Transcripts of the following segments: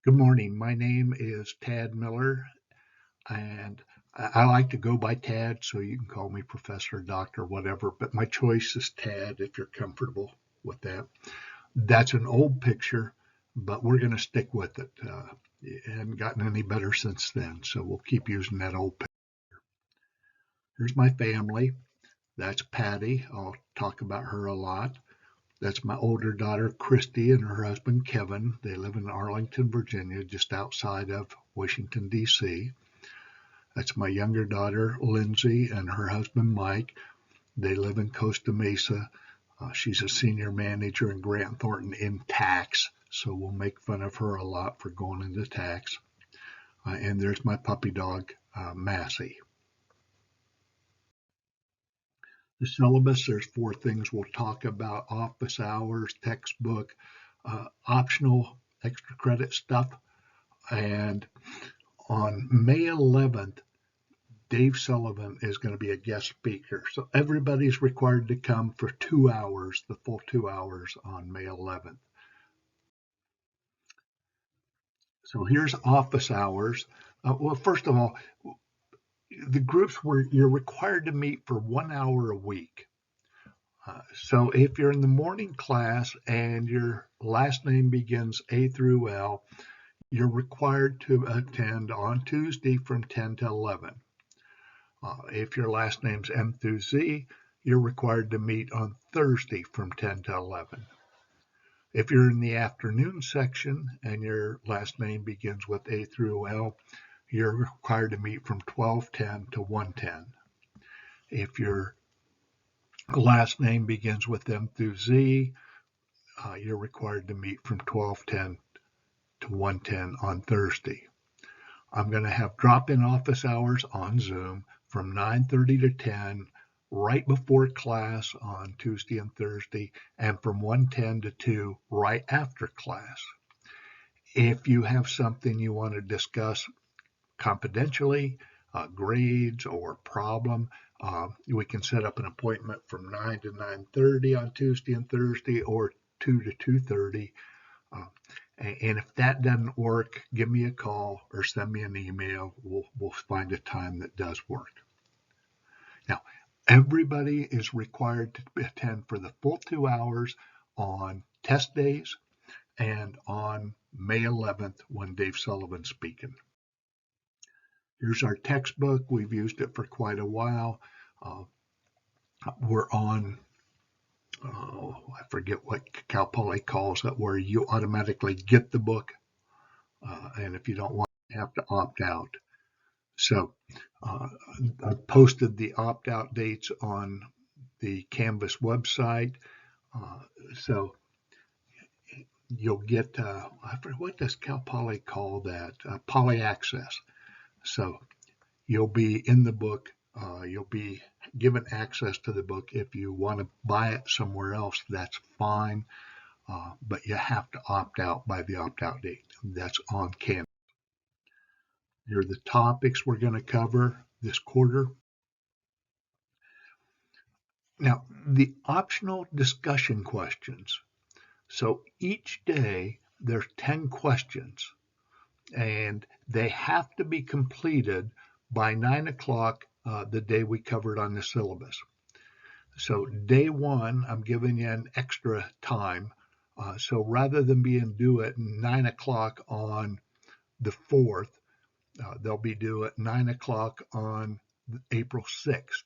Good morning. My name is Tad Miller, and I like to go by Tad, so you can call me Professor, Doctor, whatever, but my choice is Tad if you're comfortable with that. That's an old picture, but we're going to stick with it. It hasn't gotten any better since then, so we'll keep using that old picture. Here's my family. That's Patty. I'll talk about her a lot. That's my older daughter, Christy, and her husband, Kevin. They live in Arlington, Virginia, just outside of Washington, D.C. That's my younger daughter, Lindsay, and her husband, Mike. They live in Costa Mesa. She's a senior manager in Grant Thornton in tax, so we'll make fun of her a lot for going into tax. And there's my puppy dog, Massey. The syllabus, there's 4 things we'll talk about: office hours, textbook, optional extra credit stuff. And on May 11th, Dave Sullivan is going to be a guest speaker. So everybody's required to come for 2 hours, the full 2 hours on May 11th. So here's office hours. Well, first of all, the groups where you're required to meet for 1 hour a week. So if you're in the morning class and your last name begins A through L, you're required to attend on Tuesday from 10 to 11. If your last name's M through Z, you're required to meet on Thursday from 10 to 11. If you're in the afternoon section and your last name begins with A through L, you're required to meet from 12:10 to 1:10. If your last name begins with M through Z, you're required to meet from 12:10 to 1:10 on Thursday. I'm going to have drop-in office hours on Zoom from 9:30 to 10, right before class on Tuesday and Thursday, and from 1:10 to 2 right after class. If you have something you want to discuss confidentially, grades or problem, we can set up an appointment from 9 to 9:30 on Tuesday and Thursday, or 2 to 2:30. And if that doesn't work, give me a call or send me an email. We'll find a time that does work. Now, everybody is required to attend for the full 2 hours on test days and on May 11th when Dave Sullivan's speaking. Here's our textbook. We've used it for quite a while. We're on, I forget what Cal Poly calls it, where you automatically get the book. And if you don't want, you have to opt out. So I posted the opt-out dates on the Canvas website. So you'll get, what does Cal Poly call that? Poly Access. So you'll be in the book. You'll be given access to the book. If you want to buy it somewhere else, that's fine. But you have to opt out by the opt-out date. That's on Canvas. Here are the topics we're going to cover this quarter. Now, the optional discussion questions. So each day there's 10 questions, and they have to be completed by 9 o'clock the day we covered on the syllabus. So day 1, I'm giving you an extra time. So rather than being due at 9 o'clock on the 4th, they'll be due at 9 o'clock on April 6th.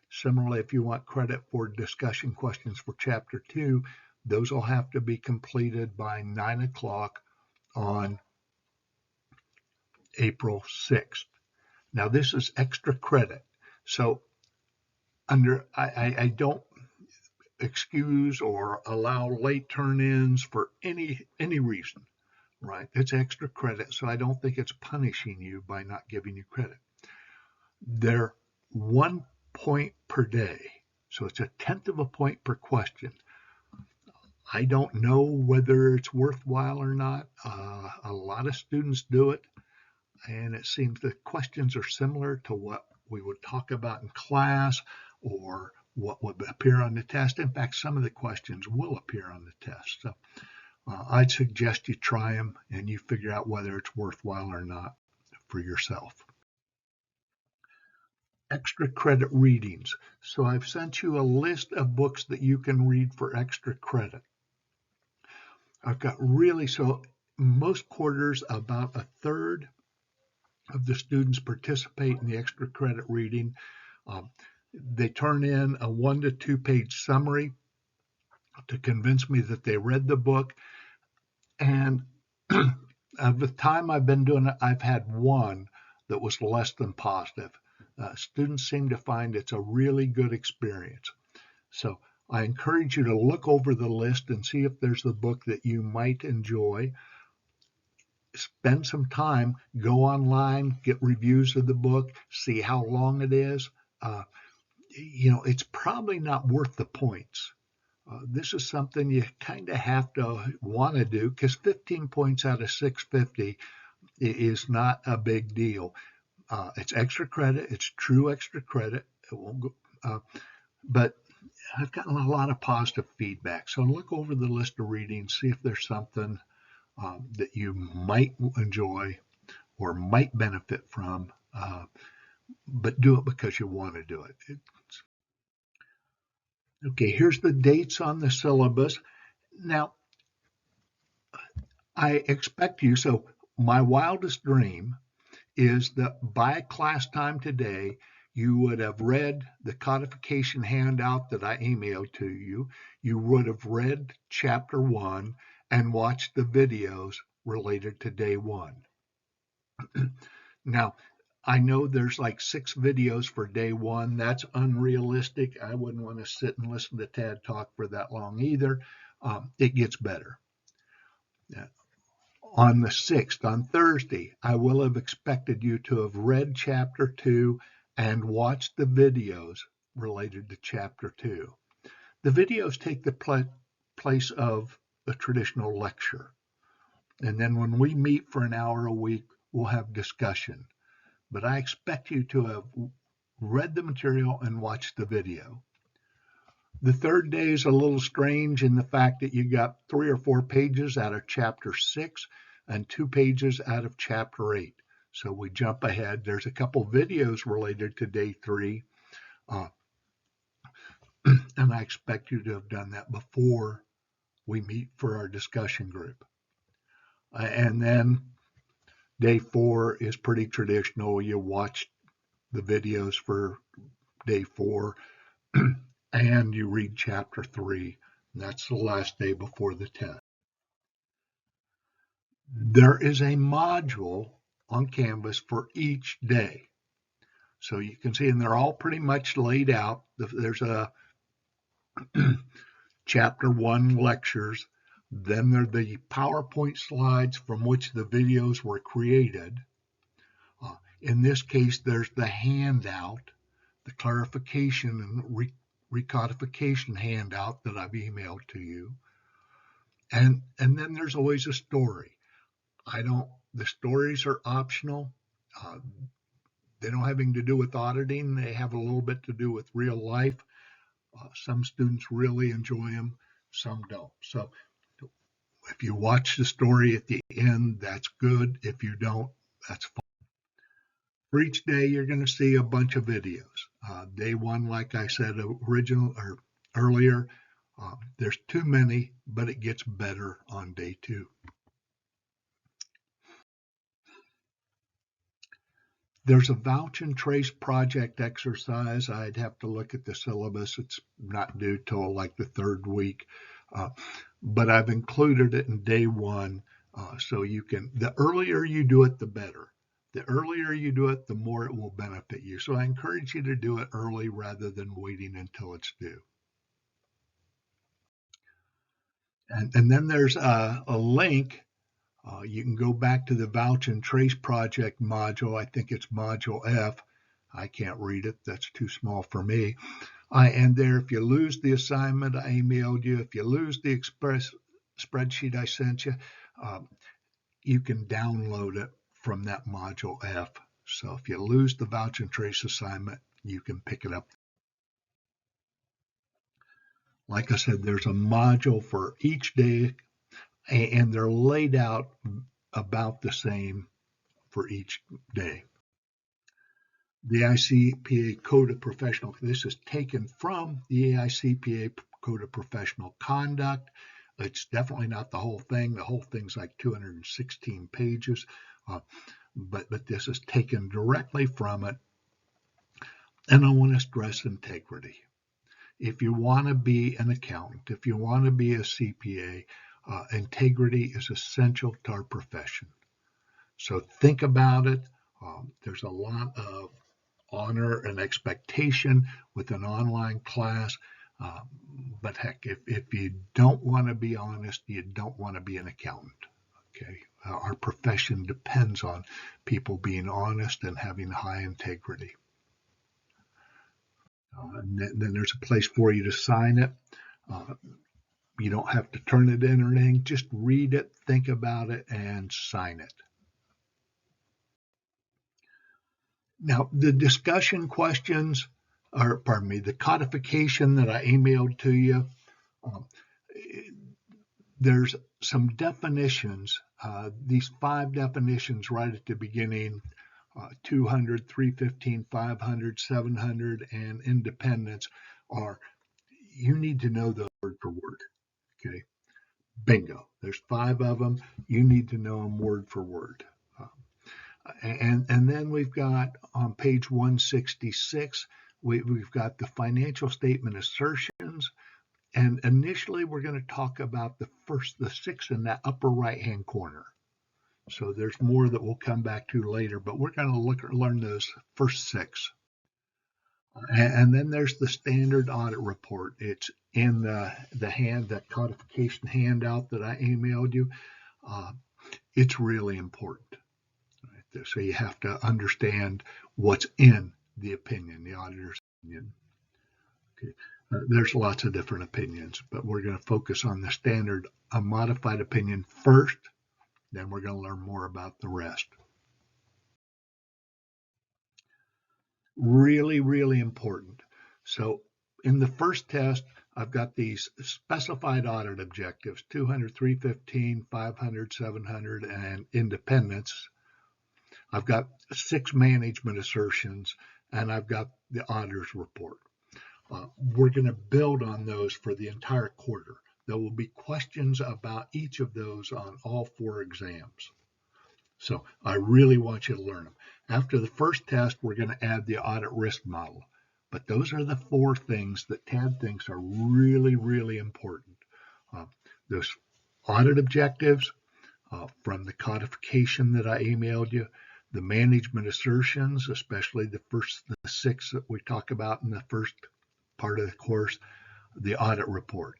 Similarly, if you want credit for discussion questions for Chapter 2, those will have to be completed by 9 o'clock on April 6th. Now, this is extra credit. So I don't excuse or allow late turn-ins for any reason, right? It's extra credit, so I don't think it's punishing you by not giving you credit. They're 1 point per day, so it's 1/10 of a point per question. I don't know whether it's worthwhile or not. A lot of students do it, and it seems the questions are similar to what we would talk about in class or what would appear on the test. In fact, some of the questions will appear on the test. So I'd suggest you try them and you figure out whether it's worthwhile or not for yourself. Extra credit readings. So I've sent you a list of books that you can read for extra credit. I've got so most quarters, about a third of the students participate in the extra credit reading. They turn in a 1 to 2 page summary to convince me that they read the book. And of the time I've been doing it, I've had one that was less than positive. Students seem to find it's a really good experience. So I encourage you to look over the list and see if there's a book that you might enjoy. Spend some time, go online, get reviews of the book, see how long it is. It's probably not worth the points. This is something you kind of have to want to do, because 15 points out of 650 is not a big deal. It's extra credit. It's true extra credit. It won't go, but I've gotten a lot of positive feedback. So look over the list of readings, see if there's something that you might enjoy or might benefit from, but do it because you want to do it. Okay, here's the dates on the syllabus. Now, I expect you, so my wildest dream is that by class time today, you would have read the codification handout that I emailed to you. You would have read chapter 1 and watched the videos related to day 1. Now, I know there's like 6 videos for day 1. That's unrealistic. I wouldn't want to sit and listen to Tad talk for that long either. It gets better. On the 6th, on Thursday, I will have expected you to have read chapter 2 and watched the videos related to chapter 2. The videos take the place of the traditional lecture. And then when we meet for an hour a week, we'll have discussion. But I expect you to have read the material and watched the video. The third day is a little strange in the fact that you got 3 or 4 pages out of chapter 6 and 2 pages out of chapter 8. So we jump ahead. There's a couple videos related to day 3. And I expect you to have done that before we meet for our discussion group. And then day 4 is pretty traditional. You watch the videos for day 4 and you read chapter 3. That's the last day before the test. There is a module on Canvas for each day. So you can see, and they're all pretty much laid out. There's a chapter 1 lectures, then there are the PowerPoint slides from which the videos were created. In this case, there's the handout, the clarification and recodification handout that I've emailed to you. And then there's always a story. The stories are optional. They don't have anything to do with auditing. They have a little bit to do with real life. Some students really enjoy them, some don't. So if you watch the story at the end, that's good. If you don't, that's fine. For each day, you're going to see a bunch of videos. Day 1, like I said, earlier, there's too many, but it gets better on day 2. There's a vouch and trace project exercise. I'd have to look at the syllabus. It's not due till like the 3rd week, but I've included it in day 1, so you can. The earlier you do it, the better. The earlier you do it, the more it will benefit you. So I encourage you to do it early rather than waiting until it's due. And then there's a link. You can go back to the Vouch and Trace Project module. I think it's module F. I can't read it. That's too small for me. And there, if you lose the assignment I emailed you, if you lose the Express spreadsheet I sent you, you can download it from that module F. So if you lose the Vouch and Trace assignment, you can pick it up. Like I said, there's a module for each day. and they're laid out about the same for each day. The AICPA Code of Professional, this is taken from the AICPA Code of Professional Conduct. It's definitely not the whole thing. The whole thing's like 216 pages, but this is taken directly from it. And I want to stress integrity. If you want to be an accountant, if you want to be a CPA, integrity is essential to our profession. So think about it. There's a lot of honor and expectation with an online class. But heck, if you don't want to be honest, you don't want to be an accountant. Okay, our profession depends on people being honest and having high integrity. And then there's a place for you to sign it. You don't have to turn it in or anything. Just read it, think about it, and sign it. Now, the discussion questions, or pardon me, the codification that I emailed to you, there's some definitions. These 5 definitions right at the beginning, 200, 315, 500, 700, and independence are, you need to know those word for word. Okay, bingo. There's 5 of them. You need to know them word for word. And then we've got on page 166, we've got the financial statement assertions. And initially, we're going to talk about the 6 in that upper right-hand corner. So there's more that we'll come back to later, but we're going to learn those first 6. And then there's the standard audit report. It's in that codification handout that I emailed you. It's really important. Right? So you have to understand what's in the opinion, the auditor's opinion. Okay. There's lots of different opinions, but we're going to focus on the standard modified opinion first. Then we're going to learn more about the rest. Really, really important. So in the first test, I've got these specified audit objectives, 200, 315, 500, 700, and independence. I've got 6 management assertions, and I've got the auditor's report. We're going to build on those for the entire quarter. There will be questions about each of those on all 4 exams. So I really want you to learn them. After the first test, we're going to add the audit risk model. But those are the 4 things that Tad thinks are really, really important. Those audit objectives from the codification that I emailed you, the management assertions, especially the 6 that we talk about in the first part of the course, the audit report.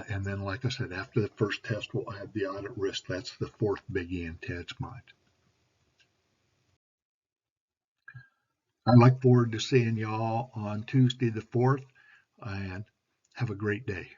And then, like I said, after the first test, we'll add the audit risk. That's the 4th biggie in Ted's mind. I look forward to seeing y'all on Tuesday the 4th, and have a great day.